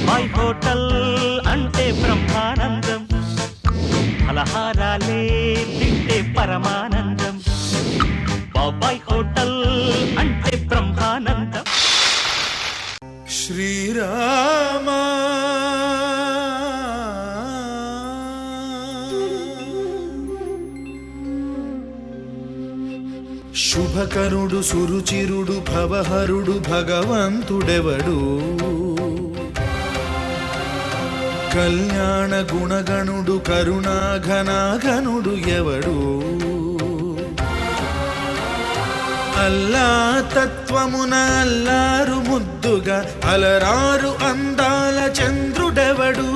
బాబాయ్ హోటల్ అంటే బ్రహ్మానందం, ఫలహారాలే తింటే పరమానందం. బాబాయ్ హోటల్ అంటే బ్రహ్మానందం. శ్రీరామ శుభకరుడు సురుచిరుడు భవహరుడు భగవంతుడెవడు, కళ్యాణ గుణగణుడు కరుణాఘనాఘనుడు ఎవడు, అల్లా తత్వమున అల్లారు ముద్దుగా అలరారు అందాల చంద్రుడెవడు,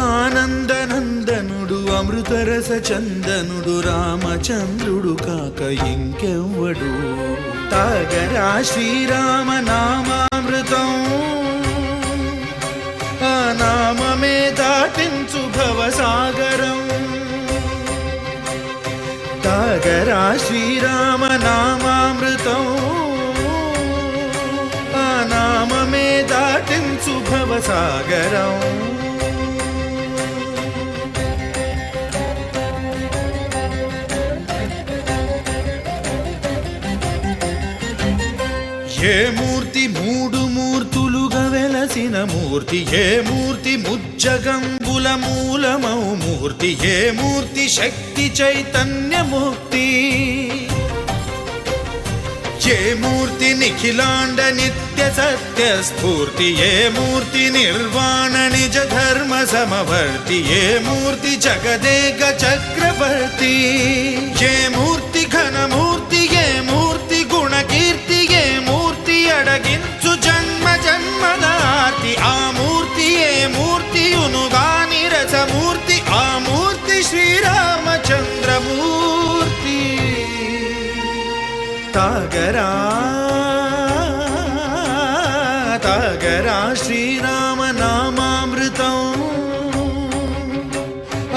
ఆనందనందనుడు అమృతరస చందనుడు రామచంద్రుడు కాక ఇంకెవ్వడు. తాగరా శ్రీరామ నామామృతం, ఆ నామమే దాటించు భవసాగరం. తాగరా శ్రీరామ నామామృతం, ఆ నామమే దాటించు భవసాగరం. ఏ మూర్తి మూడు మూర్తులుగా వెలసిన మూర్తి, ఏ మూర్తి ముజ్జగంబుల మూలమౌ మూర్తి, ఏ మూర్తి శక్తి చైతన్యముక్తి, ఏ మూర్తి నిఖిలాండ నిత్య సత్య స్ఫూర్తి, ఏ మూర్తి నిర్వాణ నిజ ధర్మ సమవర్తి, ఏ మూర్తి జగదేక చక్రవర్తి, ఏ మూర్తి ఘనమూర్తి, ఏ మూర్తి గుణకీర్తి, ఏ మూర్తి అడగించు జన్మ జన్మదార్తి, ఆ మూర్తి ఏ మూర్తి ఉనుగాని రసమూర్తి, ఆ మూర్తి శ్రీరామచంద్రమూర్తి. తాగరా తాగరా శ్రీరామ నామామృతం,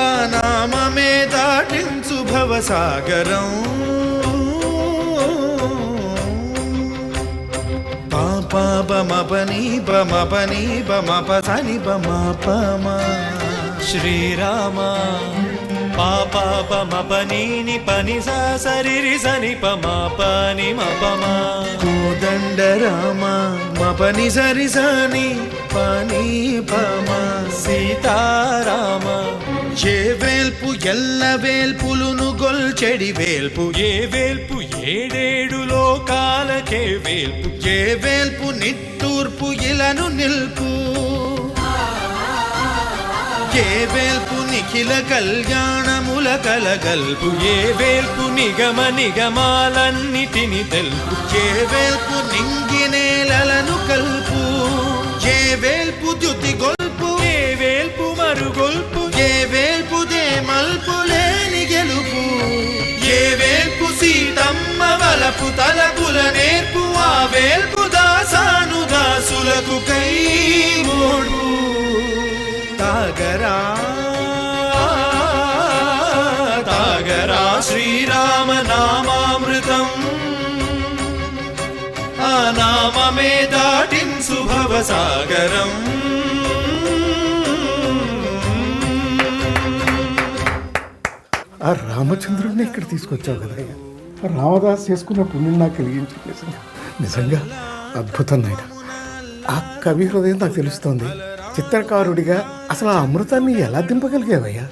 ఆ నామమే దాటించు భవసాగరం. పాపమపని పమపని పమపని పమపమ శ్రీరామ పాపమపని పని సరి సని పమపని మపమ. కోదండ రామ మపని సరి సని పని పమ. సీతారామ ఏ వేల్పు ఎల్ల వేల్పులును గొల్చెడి వేల్పు, ఏ వేల్పు ఏడేడు లోకాలకే వేల్పు, ఏ వేల్పు నిట్టూర్పు ఇలను నిల్పు, ఏ వేల్పు నిఖిల కళ్యాణముల కలగల్పు, ఏ వేల్పు నిగమ నిగమాలన్నిటిని తెలుపు, ఏ వేల్పు నింగినేలను కల్పు, ఏ వేల్పు ద్యుతి గొల్పు, ఏ వేల్పు మరుగొల్పు, ఏ వేల్పు దే మల్పు లేని గెలుపు, ఏ వేల్పు సీతమ్మ వలపు తలపుల నేర్పు, ఆ వేల్పు దాసాను దాసులకు కై మోడు. తాగరా తాగరా శ్రీరామ నామామృతం, ఆ నామమే దాటించు భవసాగరం. ఆ రామచంద్రుడిని ఇక్కడ తీసుకొచ్చావు కదా, రామదాస్ చేసుకున్న పుణ్యం నాకు కలిగించి నిజంగా అద్భుతం నాయన. ఆ కవి హృదయం నాకు తెలుస్తోంది. చిత్రకారుడిగా అసలు ఆ అమృతాన్ని ఎలా దింపగలిగావయ్యా?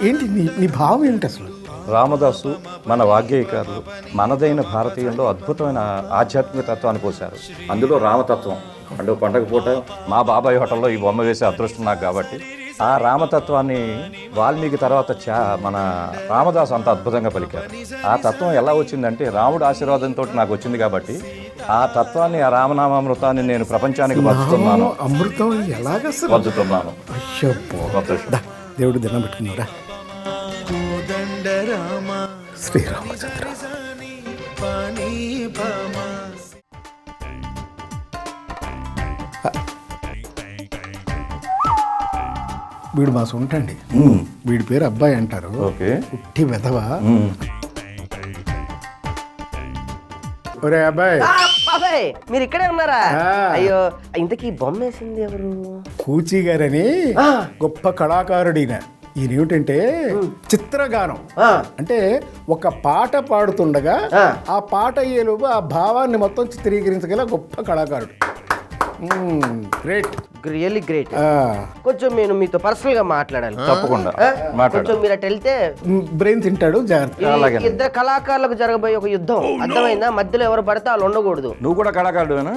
ఏంటి నీ భావం ఏంటి అసలు? రామదాసు మన వాగ్గేయకారులు మనదైన భారతీయంలో అద్భుతమైన ఆధ్యాత్మిక తత్వాన్ని పోశారు. అందులో రామతత్వం అంటే పండగ పూట మా బాబాయ్ హోటల్లో ఈ బొమ్మ వేసే అదృష్టం నాకు కాబట్టి ఆ రామతత్వాన్ని వాల్మీకి తర్వాత మన రామదాసు అంత అద్భుతంగా పలికారు. ఆ తత్వం ఎలా వచ్చిందంటే రాముడు ఆశీర్వాదంతో నాకు వచ్చింది కాబట్టి ఆ తత్వాన్ని ఆ రామనామామృతాన్ని నేను ప్రపంచానికి పంచుతున్నాను. అమృతం ఎలాగ పంచుతున్నాను. దేవుడు దినం పెట్టుకున్నారా? శ్రీరామచంద్ర వీడు మా సొంతండి. వీడి పేరు అబ్బాయి అంటారు. ఉట్టి వెధవా. ఒరే అబ్బాయి, బాబాయ్ మీరు ఇక్కడే ఉన్నారా? ఆ. అయ్యో ఇంతకీ బొమ్మ వేసింది ఎవరు? కూచి గారని ఆ. గొప్ప కళాకారుడిన. ఈయన ఏమిటంటే చిత్రగానం ఆ. అంటే ఒక పాట పాడుతుండగా ఆ. ఆ పాట అయ్యేలోపు ఆ భావాన్ని మొత్తం చిత్రీకరించగల గొప్ప కళాకారుడు. గ్రేట్. Really great. కొంచెం నేను మీతో పర్సనల్ గా మాట్లాడాలి. తప్పకుండా ఆ? మాట్లాడు. కొంచెం మీరు అటు వెళ్తే బ్రెయిన్ తింటాడు జాగ్రత్త. అలాగే. ఇద్దరు కళాకారులకు జరగబోయే ఒక యుద్ధం అర్థమైందా? మధ్యలో ఎవరు పడితే వాళ్ళు ఉండకూడదు. నువ్వు కూడా కళాకారుడువేనా?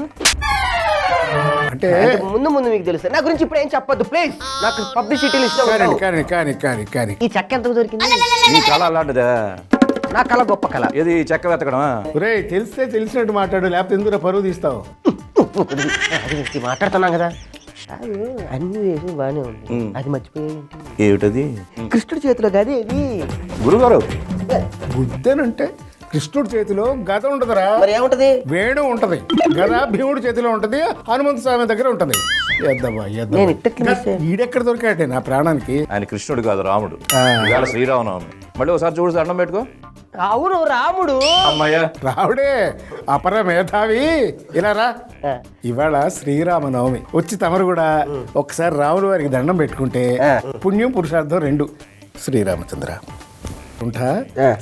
అంటే అంటే ముందు ముందు మీకు తెలుసు. నా గురించి ఇప్పుడు ఏం చెప్పొద్దు ప్లీజ్. నాకు పబ్లిసిటీలు ఇష్టం కానీ ఉండవు. కానీ కానీ కానీ కానీ ఈ చెక్క ఎంతకు దొరికింది? నీ కళ అలాంటిదా? నా కళ గొప్ప కళ. ఏది ఈ చెక్క వెతకడమా? ఒరేయ్ తెలిస్తే తెలిసినట్టు మాట్లాడు, లేకపోతే ఎందుకు పరువు తీస్తావు? అది మాట్లాడుతున్నాం కదా. కాదు, అన్ని వేసి బాగానే ఉంది. అది మర్చిపోయింది. ఏమిటది? కృష్ణుడి చేతిలో గది ఇది. గురుగారు బుద్ధనంటే కృష్ణుడి చేతిలో గద ఉంటదిరా, మరి ఏముంటది? వేణు ఉంటది. గద భీముడి చేతిలో ఉంటది, హనుమంత స్వామి దగ్గర ఉంటది. ఎద్దవా నేను ఇట్టెట్లా మిస్ అయ్యాను? ఈడెక్కడ దొరికాటే నా ప్రాణానికి. ఆయన కృష్ణుడు కాదు, రాముడు. ఇవాళ శ్రీరామనవమి. మళ్ళీ ఒకసారి చూడు, దండం పెట్టుకో. అవును రాముడు. అమ్మయ్య రావుడే అపర మేధావి. ఇలా రా. ఇవాళ శ్రీరామనవమి వచ్చి తమరు కూడా ఒకసారి రాముల వారికి దండం పెట్టుకుంటే పుణ్యం పురుషార్థం రెండు. శ్రీరామచంద్ర ఉంటా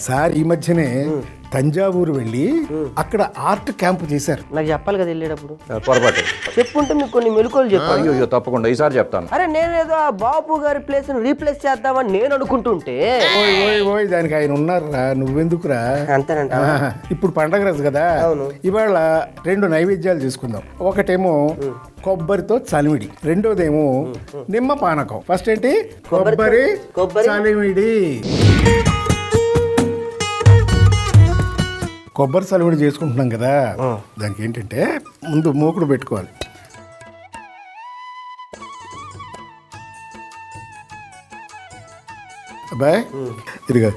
సార్ ఈ మధ్యనే తంజావూరు వెళ్ళి అక్కడ ఆర్ట్ క్యాంప్ చేశారు. నాకు చెప్పాలి కదా వెళ్ళేటప్పుడు. పొరపాటు. చెప్పుంటే మీకు కొన్ని మెలకువలు చెప్పాలి. అయ్యో తప్పకుండా ఈసారి చెప్తాను. అరే నేనేదో ఆ బాపు గారి ప్లేస్ రీప్లేస్ చేద్దామని నేను అనుకుంటుంటే ఓయ్ ఓయ్ ఓయ్ దానికి ఆయన ఉన్నారా, నువ్వెందుకురా? అంతేనంట. ఇప్పుడు పండగ రోజు కదా, అవును. ఇవాళ రెండు నైవేద్యాలు చేసుకుందాం. ఒకటేమో కొబ్బరితో చలిమిడి, రెండోదేమో నిమ్మ పానకం. ఫస్ట్ ఏంటి? కొబ్బరి చలిమిడి. కొబ్బరి చలిమిడి చేసుకుంటున్నాం కదా, దానికి ఏంటంటే ముందు మూకుడు పెట్టుకోవాలి. అబ్బాయి ఇదిగా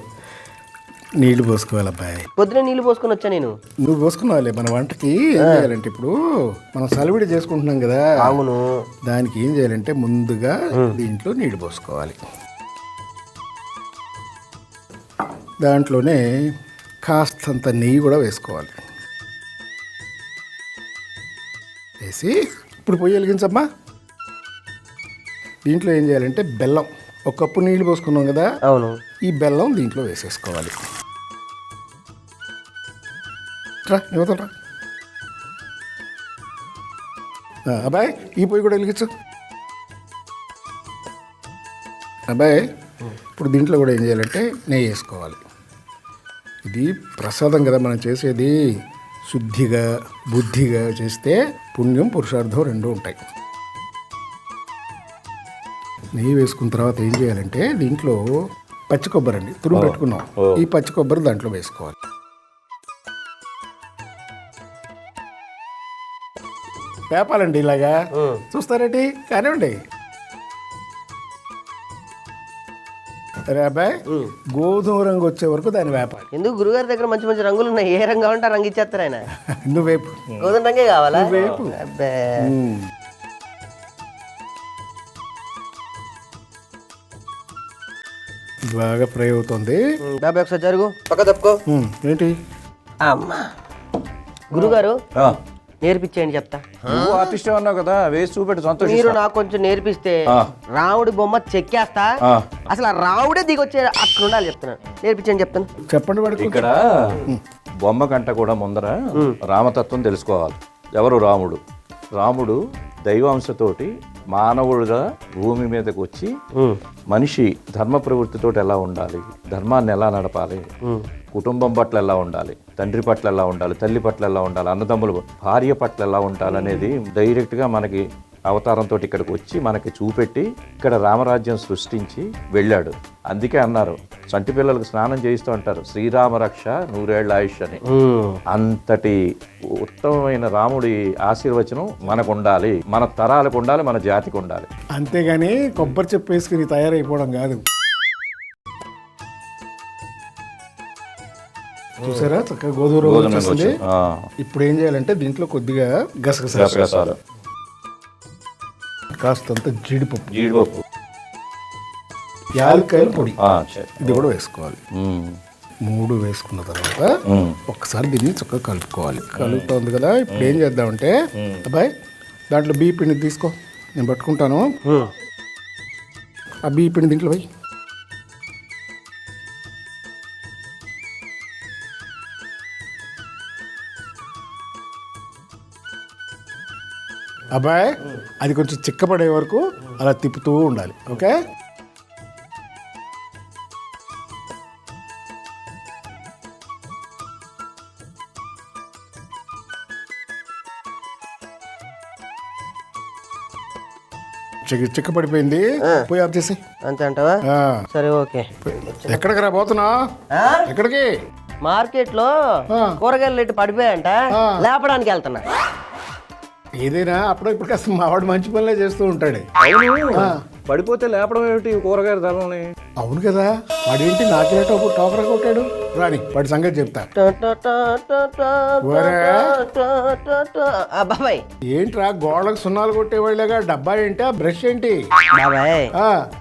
నీళ్లు పోసుకోవాలి. అబ్బాయి పొద్దున నీళ్లు పోసుకొని వచ్చా నేను. నువ్వు పోసుకున్నావులే. మన వంటకి ఏం చేయాలంటే ఇప్పుడు మనం సలివిడి చేసుకుంటున్నాం కదా, అవును. దానికి ఏం చేయాలంటే ముందుగా దీంట్లో నీళ్లు పోసుకోవాలి. దాంట్లోనే కాస్తంత నెయ్యి కూడా వేసుకోవాలి. వేసి ఇప్పుడు పొయ్యి వెలిగించమ్మా. దీంట్లో ఏం చేయాలంటే బెల్లం, ఒక కప్పు నీళ్లు పోసుకున్నాం కదా, అవును. ఈ బెల్లం దీంట్లో వేసేసుకోవాలి. రా ఇవ్వతరా. అబ్బాయి ఈ పొయ్యి కూడా వెలిగించు. అబ్బాయి ఇప్పుడు దీంట్లో కూడా ఏం చేయాలంటే నెయ్యి వేసుకోవాలి. ఇది ప్రసాదం కదా మనం చేసేది, శుద్ధిగా బుద్ధిగా చేస్తే పుణ్యం పురుషార్థం రెండూ ఉంటాయి. నెయ్యి వేసుకున్న తర్వాత ఏం చేయాలంటే దీంట్లో పచ్చి కొబ్బరి అండి తురుము పెట్టుకున్నాం, ఈ పచ్చి కొబ్బరి దాంట్లో వేసుకోవాలి. వేపాలండి ఇలాగా. చూస్తారేంటి? కానివ్వండి. సరే అబ్బాయి, గోధుమ రంగు వచ్చే వరకు దాన్ని వేపాలి. ఎందుకు గురుగారి దగ్గర మంచి మంచి రంగులు ఉన్నాయి, ఏ రంగు కావాలంటే ఆ రంగు ఇచ్చేస్తారు ఆయన. నువ్వు వేపు. గోధుమ రంగే కావాలా? వేపు. అబ్బే. బాగా ఫ్రై అవుతుంది. బాబాయ్ ఒకసారి జరుగు, పక్క తప్పుకో. ఏంటి? అమ్మా గురుగారు ఆ, నేర్పించేయండి చెప్తా. నువ్వు ఆర్టిస్ట్ అన్నావు కదా, వేసి చూపెట్టి మీరు సంతోషిస్తా. నాకు కొంచెం నేర్పిస్తే ఆ. రాముడి బొమ్మ చెక్కేస్తా. ఆ. అసలు ఆ రాముడే దిగొచ్చే అక్కడ ఉండాలి. చెప్తున్నాను, నేర్పించండి చెప్తాను. చెప్పండి వాడికి. ఇక్కడ బొమ్మ కంట కూడా ముందర రామతత్వం తెలుసుకోవాలి. ఎవరు? రాముడు. రాముడు దైవాంశతోటి మానవుడుగా భూమి మీదకి వచ్చి మనిషి ధర్మ ప్రవృత్తితోటి ఎలా ఉండాలి, ధర్మాన్ని ఎలా నడపాలి, కుటుంబం పట్ల ఎలా ఉండాలి, తండ్రి పట్ల ఎలా ఉండాలి, తల్లి పట్ల ఎలా ఉండాలి, అన్నదమ్ములు భార్య పట్ల ఎలా ఉండాలి అనేది డైరెక్ట్గా మనకి అవతారంతో ఇక్కడికి వచ్చి మనకి చూపెట్టి ఇక్కడ రామరాజ్యం సృష్టించి వెళ్ళాడు. అందుకే అన్నారు, చంటి పిల్లలకు స్నానం చేయిస్తూ అంటారు, శ్రీరామ రక్ష నూరేళ్ల ఆయుష్ అని. అంతటి ఉత్తమమైన రాముడి ఆశీర్వచనం మనకు ఉండాలి, మన తరాలకు ఉండాలి, మన జాతికి ఉండాలి. అంతేగాని కొబ్బరి చెప్పు వేసుకుని తయారైపోవడం కాదు. చూసారా చక్కగా గోధుమ రంగు వచ్చేస్తుంది. ఇప్పుడు ఏం చేయాలంటే దీంట్లో కొద్దిగా గసగసాలు, కాస్తంత జీడిపప్పు, యాలక్కాయల పొడి, ఇది కూడా వేసుకోవాలి. 3 వేసుకున్న తర్వాత ఒక్కసారి దీన్ని చక్కగా కలుపుకోవాలి. కలుపుతోంది కదా, ఇప్పుడు ఏం చేద్దామంటే అబ్బాయి దాంట్లో బియ్య పిండి తీసుకో, నేను పట్టుకుంటాను. ఆ బియ్య పిండి దీంట్లో పోయి అబ్బాయి అది కొంచెం చిక్కపడే వరకు అలా తిప్పుతూ ఉండాలి. ఓకే, చిక్కపడిపోయింది, పోయి ఆఫ్ చేసి. అంతే అంటావా? సరే ఓకే. ఎక్కడికి రా పోతున్నా? ఎక్కడికి? మార్కెట్ లో కూరగాయలు రేటు పడిపోయాయంట, లేపడానికి వెళ్తున్నా. ఏదైనా అప్పుడు ఇప్పుడు కాస్త మా వాడు మంచి పనులే చేస్తూ ఉంటాడు. పడిపోతే లేపడం ఏమిటి కూరగాయల ధరలని? అవును కదా, వాడేంటి నాకేటో టోకరా కొట్టాడు. రాని వాడి సంగతి చెప్తా. బాబాయ్ ఏంట్రా గోడలకు సున్నాలు కొట్టేవాళ్ళగా డబ్బా ఏంటి, ఆ బ్రష్ ఏంటి? బాబాయ్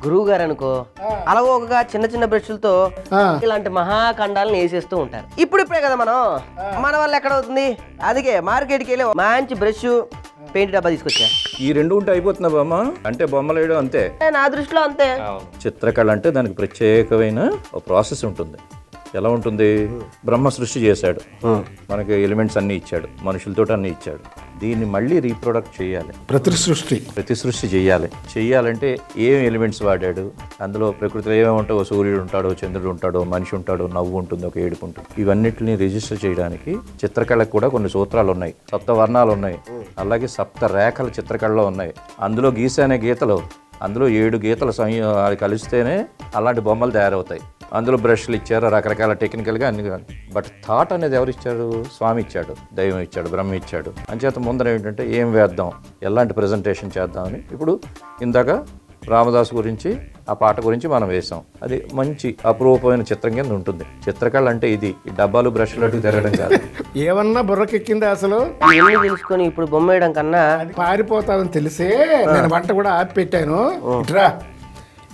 గురువు గారు అనుకో అలవోకగా చిన్న చిన్న బ్రష్లతో ఇలాంటి మహాఖండాలను వేసేస్తూ ఉంటారు. ఇప్పుడిప్పుడే కదా మన వల్ల ఎక్కడ అవుతుంది. అందుకే మార్కెట్కి వెళ్ళి మంచి బ్రష్ పెయింట్ డబ్బా తీసుకొచ్చా. ఈ 2 ఉంటే అయిపోతున్నా బొమ్మ, అంటే బొమ్మలు వేయడం అంతే. నా దృష్టిలో అంతే. చిత్రకళ అంటే దానికి ప్రత్యేకమైన ఒక ప్రాసెస్ ఉంటుంది. ఎలా ఉంటుంది? బ్రహ్మ సృష్టి చేశాడు, మనకి ఎలిమెంట్స్ అన్నీ ఇచ్చాడు, మనుషులతో అన్నీ ఇచ్చాడు. దీన్ని మళ్ళీ రీప్రొడక్ట్ చేయాలి, ప్రతి సృష్టి చేయాలంటే ఏం ఎలిమెంట్స్ వాడాడు, అందులో ప్రకృతిలో ఏమేమి ఉంటావో, సూర్యుడు ఉంటాడో, చంద్రుడు ఉంటాడో, మనిషి ఉంటాడో, నవ్వు ఉంటుంది, ఒక ఏడుపు ఉంటుంది. ఇవన్నిటిని రిజిస్టర్ చేయడానికి చిత్రకళకు కూడా కొన్ని సూత్రాలు ఉన్నాయి, 7 వర్ణాలు ఉన్నాయి, అలాగే 7 రేఖల చిత్రకళలో ఉన్నాయి. అందులో గీసే అనే గీతలు, అందులో 7 గీతలు కలిస్తేనే అలాంటి బొమ్మలు తయారవుతాయి. అందులో బ్రష్లు ఇచ్చారు, రకరకాల టెక్నికల్గా అన్ని. బట్ థాట్ అనేది ఎవరు ఇచ్చాడు? స్వామి ఇచ్చాడు, దైవం ఇచ్చాడు, బ్రహ్మ ఇచ్చాడు. అంచేత ముందర ఏంటంటే ఏం వేద్దాం, ఎలాంటి ప్రజెంటేషన్ చేద్దామని. ఇప్పుడు ఇందాక రామదాసు గురించి ఆ పాట గురించి మనం వేసాం. అది మంచి అపురూపమైన చిత్రం కింద ఉంటుంది. చిత్రకళ అంటే ఇది, ఈ డబ్బాలు బ్రష్లు అటు తిరగడం కాదు. ఏమన్నా బుర్రకెక్కిందా అసలు? ఇవన్నీ తెలుసుకొని ఇప్పుడు బొమ్మ వేయడం కన్నా పారిపోతాదని తెలిసే నేను వంట కూడా ఆపి పెట్టాను. ఇట్రా,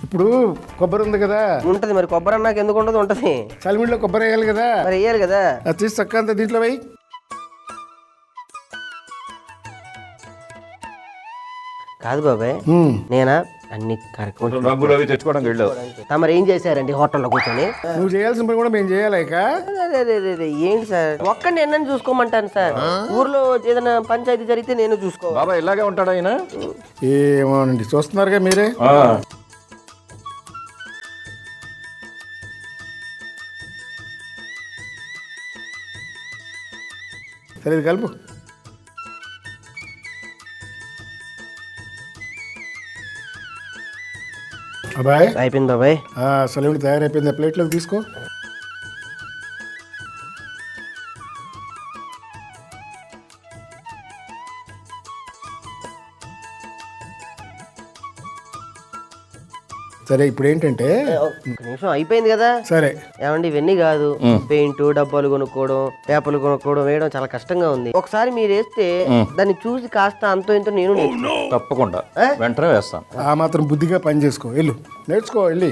ఇప్పుడు కొబ్బరి ఉంది కదా. ఉంటది మరి, కొబ్బరి అన్నాక ఎందుకు ఉండదు? ఉంటది. చలిమిడిలో కొబ్బరి వేయాలి కదా, మరి వేయాలి కదా. అది తీసి చక్క అంతా దీంట్లో పోయి. కాదు బాబాయ్, నేనా అన్ని రంగులు అవి తెచ్చుకోవడానికి వెళ్ళావు. తమరు ఏం చేశారండి హోటల్లో కూర్చొని? నువ్వు చేయాల్సిన పని కూడా మేము చేయాలి. ఏంటి సార్, ఒక్క నేను చూసుకోమంటాను సార్. ఊర్లో ఏదైనా పంచాయతీ జరిగితే నేను చూసుకో. బాబా ఇలాగే ఉంటాడు ఆయన. ఏమోనండి, చూస్తున్నారుగా మీరే. సరే ఇది కలుపు. అబ్బాయి అయిపోయింది బాబాయ్. సలీముడు తయారైపోయింది, ప్లేట్లోకి తీసుకో. సరే ఇప్పుడు ఏంటంటే నిమిషం అయిపోయింది కదా. సరే ఏమండి, ఇవన్నీ కాదు, పెయింట్ డబ్బాలు కొనుక్కోవడం, పేపర్లు కొనుక్కోవడం, వేయడం చాలా కష్టంగా ఉంది. ఒకసారి మీరు వేస్తే దాన్ని చూసి కాస్త అంతో ఇంతో నేను తప్పకుండా వెంటనే వేస్తాను. ఆ మాత్రం బుద్ధిగా పని చేసుకో, వెళ్ళు నేర్చుకో వెళ్ళి.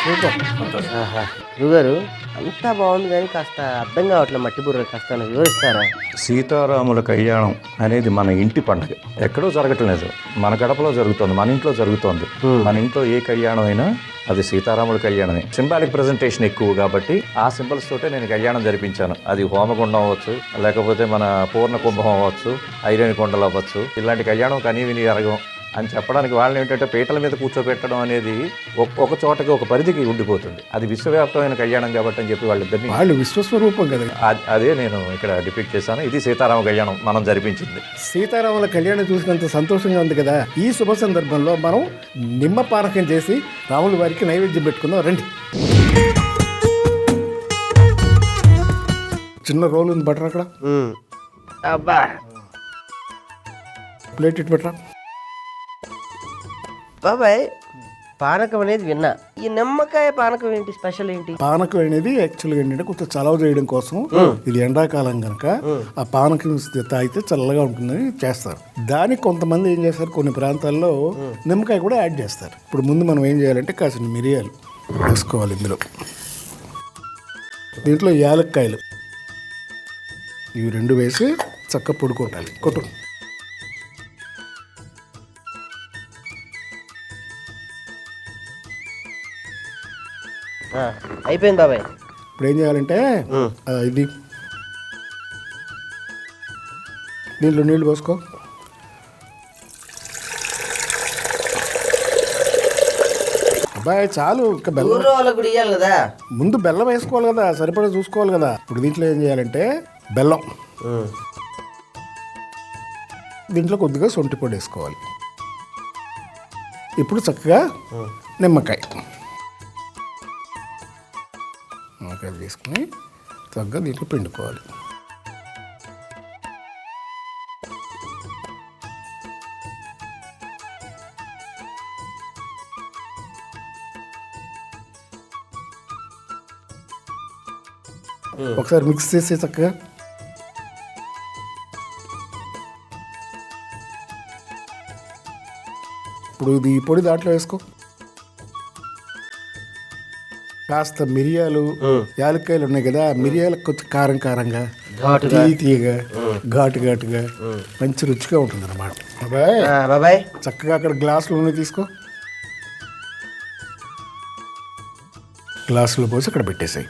ఆహా. గురుగారు అంతా బాగుంది కానీ కాస్త అర్థం కావట్లే మట్టి బుర్ర కాస్త నాకు వివరిస్తారా? సీతారాముల కళ్యాణం అనేది మన ఇంటి పండుగ. ఎక్కడో జరగటం లేదు, మన గడపలో జరుగుతోంది, మన ఇంట్లో జరుగుతోంది. మన ఇంట్లో ఏ కళ్యాణం అయినా అది సీతారాముల కళ్యాణమే. సింబాలిక్ ప్రెజెంటేషన్ ఎక్కువ కాబట్టి ఆ సింబల్స్ తోటే నేను కళ్యాణం జరిపించాను. అది హోమగుండం అవ్వచ్చు, లేకపోతే మన పూర్ణ కుంభం అవ్వచ్చు, ఐరన్ కొండలు అవ్వచ్చు. ఇలాంటి కళ్యాణం కనీ విని అరగం అని చెప్పడానికి వాళ్ళని ఏంటంటే పీటల మీద కూర్చోబెట్టడం అనేది ఒక చోటకి ఒక పరిధికి ఉండిపోతుంది. అది విశ్వవ్యాప్తమైన కళ్యాణం కాబట్టి అని చెప్పి వాళ్ళిద్దరిని వాళ్ళు విశ్వస్వరూపం కదా. అదే నేను ఇక్కడ డిపిక్ట్ చేశాను. ఇది సీతారామ కళ్యాణం మనం జరిపించింది. సీతారాముల కళ్యాణం చూసినంత సంతోషంగా ఉంది కదా. ఈ శుభ సందర్భంలో మనం నిమ్మ పానకం చేసి రాముల వారికి నైవేద్యం పెట్టుకుందాం రండి. చిన్న రోల్ ఉంది బటర్ అక్కడ. అబ్బా ప్లేట్ ఇటు బెటరా. బాబాయ్ పానకం అనేది విన్నా, ఈ నిమ్మకాయ పానకం ఏంటి స్పెషల్ ఏంటి? పానకం అనేది యాక్చువల్గా ఏంటంటే కొంచెం చలవ చేయడం కోసం, ఇది ఎండాకాలం కనుక ఆ పానకం తాగితే చల్లగా ఉంటుందని చేస్తారు. దానికి కొంతమంది ఏం చేస్తారు, కొన్ని ప్రాంతాల్లో నిమ్మకాయ కూడా యాడ్ చేస్తారు. ఇప్పుడు ముందు మనం ఏం చేయాలంటే కాసిన మిరియాలు వేసుకోవాలి ఇందులో. దీంట్లో యాలక్కాయలు ఇవి రెండు వేసి చక్కగా పొడి కొట్టాలి. కొట్టు. అయిపోయింది బాబాయ్. ఇప్పుడు ఏం చేయాలంటే ఇది దీంట్లో నీళ్ళు పోసుకో. అబ్బాయి చాలు. ఇంకా బెల్లం వాళ్ళకు కూడా ఇయ్యాలి కదా. ముందు బెల్లం వేసుకోవాలి కదా, సరిపడా చూసుకోవాలి కదా. ఇప్పుడు దీంట్లో ఏం చేయాలంటే బెల్లం, దీంట్లో కొద్దిగా సొంటి పొడి వేసుకోవాలి. ఇప్పుడు చక్కగా నిమ్మకాయ తీసుకుని చక్కగా దీంట్లో పిండుకోవాలి. ఒకసారి మిక్స్ చేసి చక్కగా ఇప్పుడు ఇది పొడి దాంట్లో వేసుకో. కాస్త మిరియాలు యాలక్కాయలు ఉన్నాయి కదా, మిరియాలకు కొంచెం కారం కారంగా, తీయగా, ఘాటు ఘాటుగా మంచి రుచిగా ఉంటుంది అన్నమాట. బాబాయ్ చక్కగా అక్కడ గ్లాసులు ఉన్నాయి తీసుకో. గ్లాసులో పోసి అక్కడ పెట్టేసాయి.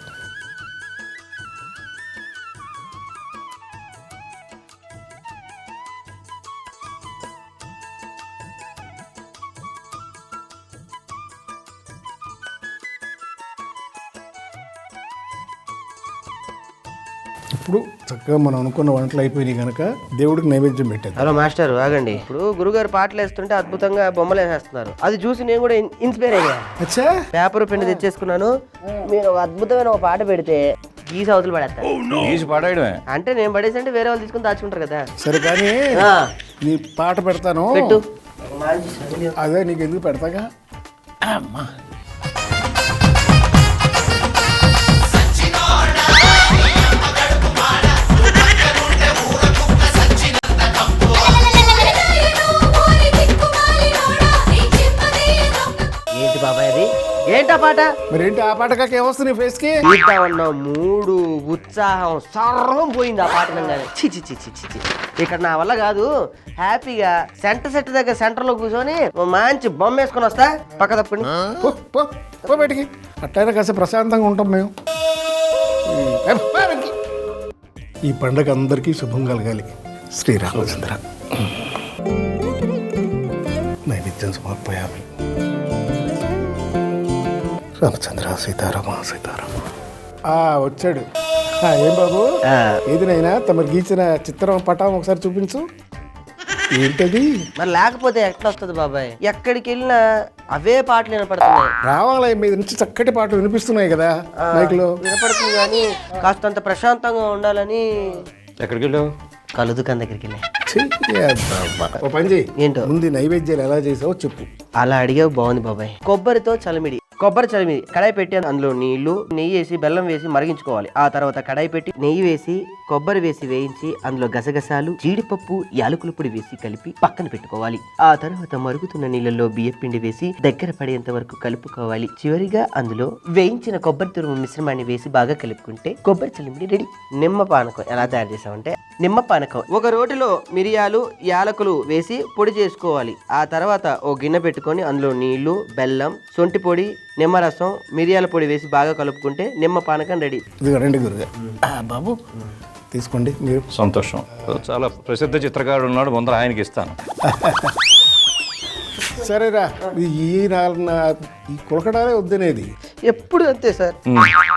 ఇప్పుడు చక్కగా మనం అనుకున్న వంటలు అయిపోయినాయి కనుక దేవుడికి నైవేద్యం పెట్టారు. హలో మాస్టర్ ఆగండి. ఇప్పుడు గురుగారు పాటలు వేస్తుంటే అద్భుతంగా బొమ్మలు వేసేస్తున్నారు. అది చూసి నేను కూడా ఇన్స్పైర్ అయ్యా. అచ్చా, పేపర్ పెన్ను తెచ్చేసుకున్నాను. మీరు ఒక అద్భుతమైన ఒక పాట పెడితే గీసి అవతలు పడేస్తారు. పడేయడమే అంటే నేను పడేసి అంటే వేరే వాళ్ళు తీసుకుని దాచుకుంటారు కదా. సరే కానీ నీ పాట పెడతాను పెట్టు. అదే నీకు ఎందుకు పెడతాగా. అమ్మా ఏంటి బాబాయ్ అది? ఏంటా పాట? మరేంటి ఆ పాట కాక ఏమొస్తుంది ఫేస్ కి? ఉన్న మూడు ఉత్సాహం సర్వం పోయింది ఆ పాట వినగానే. చి చి చి చి చి చి. ఇక్కడ నా వల్ల కాదు. హ్యాపీగా సెట్ దగ్గర సెంటర్ లో కూర్చొని మంచి బొమ్మ వేసుకొని వస్తా. పక్క తప్పండి బయటికి. అట్లయినా కాస్త ప్రశాంతంగా ఉంటాం మేము. ఈ పండగ అందరికీ శుభం కలగాలి. శ్రీరామచంద్ర. నైవేద్యం సమర్పయామి. రామచంద్ర సీతారామ సీతారామ. వచ్చాడు. ఏం బాబు, ఏదినైనా తమరు గీచిన చిత్రం పటం ఒకసారి చూపించు. ఏంటది? మరి లేకపోతే ఎట్లా వస్తుంది బాబాయ్? ఎక్కడికి వెళ్ళినా అవే పాటలు వినపడుతున్నాయి. రావాలయం మీద నుంచి చక్కటి పాటలు వినిపిస్తున్నాయి కదా మైక్ లో. వినపడుతుంది కానీ కాస్తంత ప్రశాంతంగా ఉండాలని. ఎక్కడికి వెళ్ళావు? కలుదుకం దగ్గరికి వెళ్ళా. ఓ పని చేయి. ఏంటో ముందు నైవేద్యాలు ఎలా చేసావో చెప్పు. అలా అడిగావు బాగుంది బాబాయ్. కొబ్బరితో చలిమిడి, కొబ్బరి చలిమి కడాయి పెట్టి అందులో నీళ్లు నెయ్యి వేసి బెల్లం వేసి మరిగించుకోవాలి. ఆ తర్వాత కడాయి పెట్టి నెయ్యి వేసి కొబ్బరి వేసి వేయించి అందులో గసగసాలు జీడిపప్పు యాలకుల పొడి వేసి కలిపి పక్కన పెట్టుకోవాలి. ఆ తర్వాత మరుగుతున్న నీళ్ళల్లో బియ్యం పిండి వేసి దగ్గర పడేంత వరకు కలుపుకోవాలి. చివరిగా అందులో వేయించిన కొబ్బరి తురుము మిశ్రమాన్ని వేసి బాగా కలుపుకుంటే కొబ్బరి చలిమిడి రెడీ. నిమ్మ పానకం ఎలా తయారు చేసామంటే నిమ్మ పానకం ఒక రోటిలో మిరియాలు యాలకులు వేసి పొడి చేసుకోవాలి. ఆ తర్వాత ఓ గిన్నె పెట్టుకొని అందులో నీళ్లు బెల్లం సొంటి పొడి నిమ్మరసం మిరియాల పొడి వేసి బాగా కలుపుకుంటే నిమ్మ పానకం రెడీ. ఇది రండి గురుగా బాబు తీసుకోండి మీరు. సంతోషం. చాలా ప్రసిద్ధ చిత్రకారుడు ఉన్నాడు, ముందర ఆయనకి ఇస్తాను. సరేరా ఈ కులకడాలే వద్దనేది. ఎప్పుడు అంతే సార్,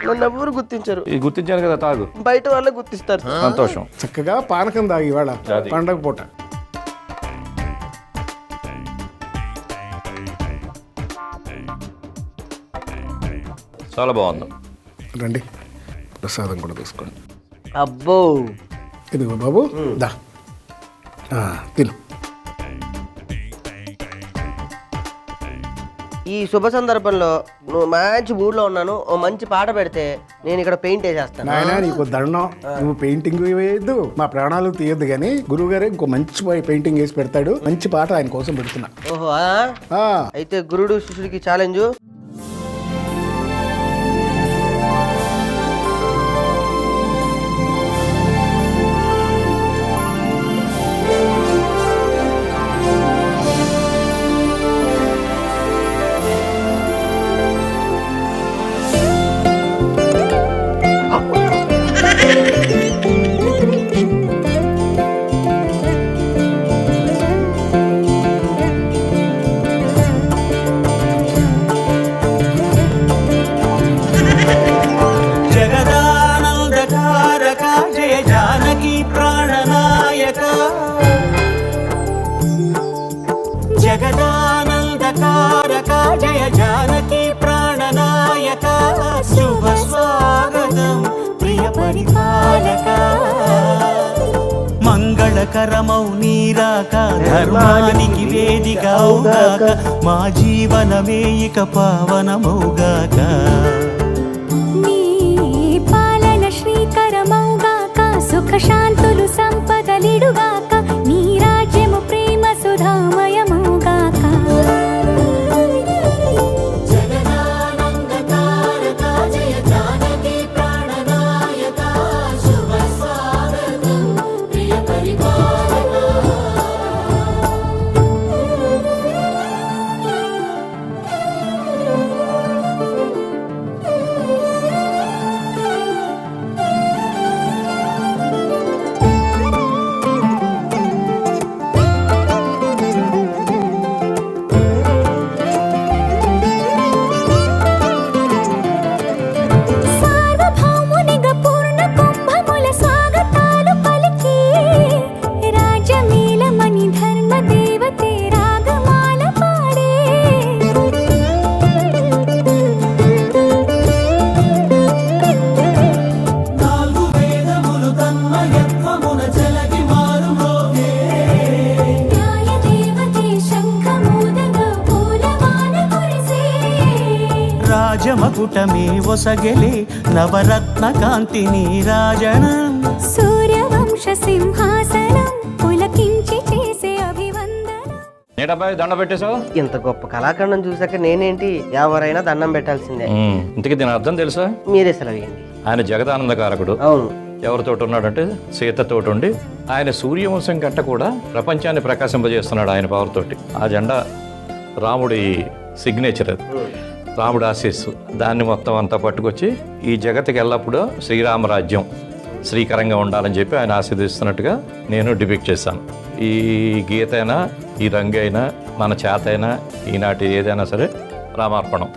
నన్ను ఎవరు గుర్తించరు. ఇది గుర్తించాను కదా, తాగు. బయట వాళ్ళే గుర్తిస్తారు. సంతోషం. చక్కగా పానకం తాగి ఇవాళ పండగ పూట. చాలా బాగుంది. రండి ప్రసాదం కూడా తీసుకోండి. అబ్బో ఇదిగో బాబు దా తిను. ఈ శుభ సందర్భంలో నువ్వు మంచి మూడ్లో ఉన్నాను, ఓ మంచి పాట పెడితే నేను ఇక్కడ పెయింట్ వేసేస్తాను. నాయన నీకు దండం, నువ్వు పెయింటింగ్ వేయద్దు, మా ప్రాణాలు తీయద్దు, కానీ గురువు గారు ఇంకో మంచి పెయింటింగ్ వేసి పెడతాడు. మంచి పాట ఆయన కోసం పెడుతున్నా. ఓహో అయితే గురుడు శిష్యుడికి ఛాలెంజ్. జగదానందకారక జయ జానకి ప్రాణనాయక శుభ స్వాగతం ప్రియ పరిపాలక మంగళకరమౌ నీరాక ధర్మానికి వేదిక అవుగాక మా జీవనమే ఇక పావనమౌగాక నీ పాలన శ్రీకరమౌగాక సుఖ శాంతులు సంపదలిడుగాక నీ రాజ్యము ప్రేమ సుధామయమౌగాక జగదానందకారక జయ జానకి ప్రాణనాయక శుభ స్వాగతం ప్రియ పరిపాలక. సార్వభౌమునిగా పూర్ణ కుంభముల స్వాగతాలు పలికి రాజమేళమణి ధర్మ దేవతే రాగమాల పాడే నాలుగు వేదములు తన్మయత్వమున జలగి మారుమోగే న్యాయ దేవతే శంఖమూదగా పూలవాన కురిసే రాజమకుటమే ఒసగెలే నవరత్న కాంతి నీరాజనం సూర్యవంశ సింహాసనం పులకించి చేసే అభివందనం. నేటబ్బాయి దండ పెట్టేశావు. ఇంత గొప్ప కళాఖండం చూసాక నేనేంటి ఎవరైనా దండం పెట్టాల్సిందే. ఇంతకీ దీని అర్థం తెలుసా? మీరే సెలవేయండి. ఆయన జగదానందకారకుడు. అవును, ఎవరితోటి ఉన్నాడంటే సీతతోటి ఉండి ఆయన సూర్యవంశం కంటే కూడా ప్రపంచాన్ని ప్రకాశింపజేస్తున్నాడు ఆయన పవర్ తోటి. ఆ జెండా రాముడి సిగ్నేచర్, అది రాముడు ఆశీస్సు. దాన్ని మొత్తం అంతా పట్టుకొచ్చి ఈ జగత్తుకి ఎల్లప్పుడూ శ్రీరామరాజ్యం శ్రీకరంగా ఉండాలని చెప్పి ఆయన ఆశీర్దిస్తున్నట్టుగా నేను డిపిక్ట్ చేశాను. ఈ గీత అయినా ఈ రంగు అయినా మన చేత అయినా ఈనాటి ఏదైనా సరే రామార్పణం.